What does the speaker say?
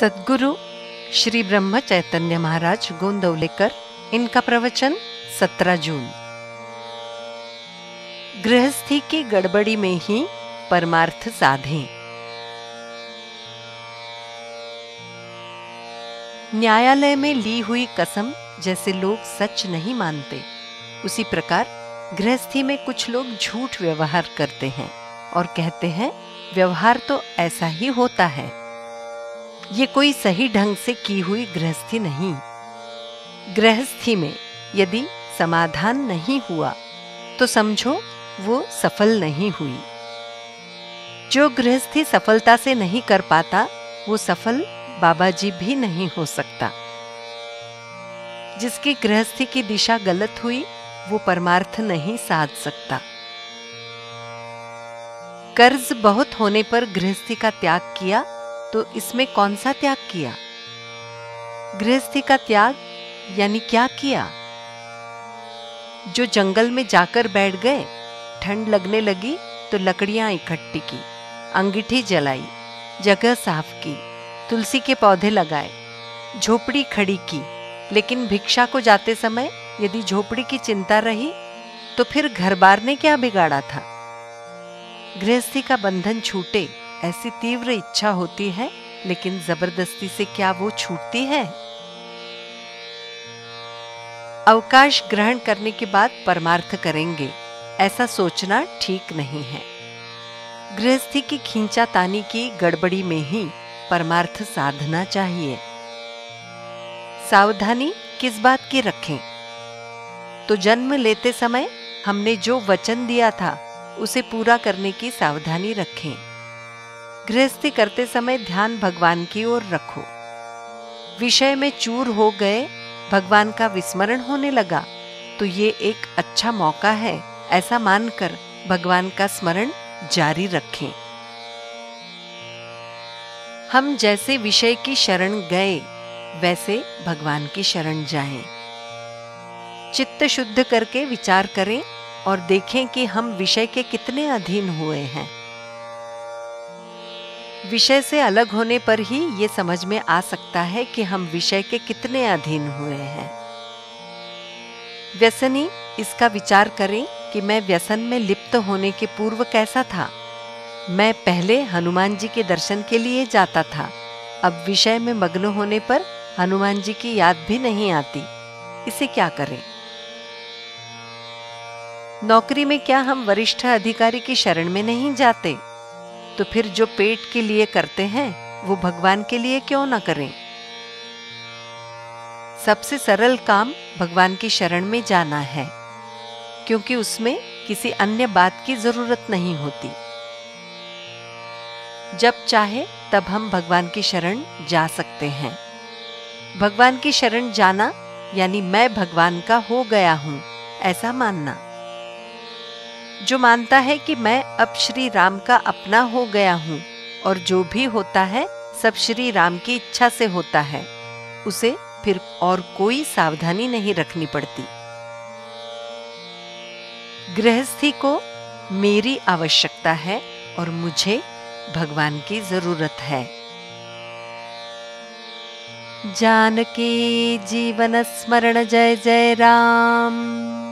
सद्गुरु श्री ब्रह्म चैतन्य महाराज गोंदवलेकर, इनका प्रवचन 17 जून। गृहस्थी की गड़बड़ी में ही परमार्थ साधें। न्यायालय में ली हुई कसम जैसे लोग सच नहीं मानते, उसी प्रकार गृहस्थी में कुछ लोग झूठ व्यवहार करते हैं और कहते हैं व्यवहार तो ऐसा ही होता है। ये कोई सही ढंग से की हुई गृहस्थी नहीं। गृहस्थी में यदि समाधान नहीं हुआ तो समझो वो सफल नहीं हुई। जो गृहस्थी सफलता से नहीं कर पाता वो सफल बाबा जी भी नहीं हो सकता। जिसकी गृहस्थी की दिशा गलत हुई वो परमार्थ नहीं साध सकता। कर्ज बहुत होने पर गृहस्थी का त्याग किया तो इसमें कौन सा त्याग किया? गृहस्थी का त्याग यानी क्या किया? जो जंगल में जाकर बैठ गए, ठंड लगने लगी तो लकड़ियां इकट्ठी की, अंगीठी जलाई, जगह साफ की, तुलसी के पौधे लगाए, झोपड़ी खड़ी की। लेकिन भिक्षा को जाते समय यदि झोपड़ी की चिंता रही तो फिर घर बार ने क्या बिगाड़ा था? गृहस्थी का बंधन छूटे ऐसी तीव्र इच्छा होती है, लेकिन जबरदस्ती से क्या वो छूटती है? अवकाश ग्रहण करने के बाद परमार्थ करेंगे, ऐसा सोचना ठीक नहीं है। गृहस्थी की खींचातानी की गड़बड़ी में ही परमार्थ साधना चाहिए। सावधानी किस बात की रखें? तो जन्म लेते समय हमने जो वचन दिया था उसे पूरा करने की सावधानी रखें। गृहस्थी करते समय ध्यान भगवान की ओर रखो। विषय में चूर हो गए, भगवान का विस्मरण होने लगा तो ये एक अच्छा मौका है, ऐसा मानकर भगवान का स्मरण जारी रखें। हम जैसे विषय की शरण गए वैसे भगवान की शरण जाएं। चित्त शुद्ध करके विचार करें और देखें कि हम विषय के कितने अधीन हुए हैं। विषय से अलग होने पर ही ये समझ में आ सकता है कि हम विषय के कितने अधीन हुए हैं। व्यसनी इसका विचार करें कि मैं व्यसन में लिप्त होने के पूर्व कैसा था। मैं पहले हनुमान जी के दर्शन के लिए जाता था, अब विषय में मग्न होने पर हनुमान जी की याद भी नहीं आती। इसे क्या करें? नौकरी में क्या हम वरिष्ठ अधिकारी की शरण में नहीं जाते? तो फिर जो पेट के लिए करते हैं वो भगवान के लिए क्यों ना करें? सबसे सरल काम भगवान की शरण में जाना है, क्योंकि उसमें किसी अन्य बात की जरूरत नहीं होती। जब चाहे तब हम भगवान की शरण जा सकते हैं। भगवान की शरण जाना यानी मैं भगवान का हो गया हूं, ऐसा मानना। जो मानता है कि मैं अब श्री राम का अपना हो गया हूं और जो भी होता है सब श्री राम की इच्छा से होता है, उसे फिर और कोई सावधानी नहीं रखनी पड़ती। गृहस्थी को मेरी आवश्यकता है और मुझे भगवान की जरूरत है। जानकी जीवन स्मरण जय जय राम।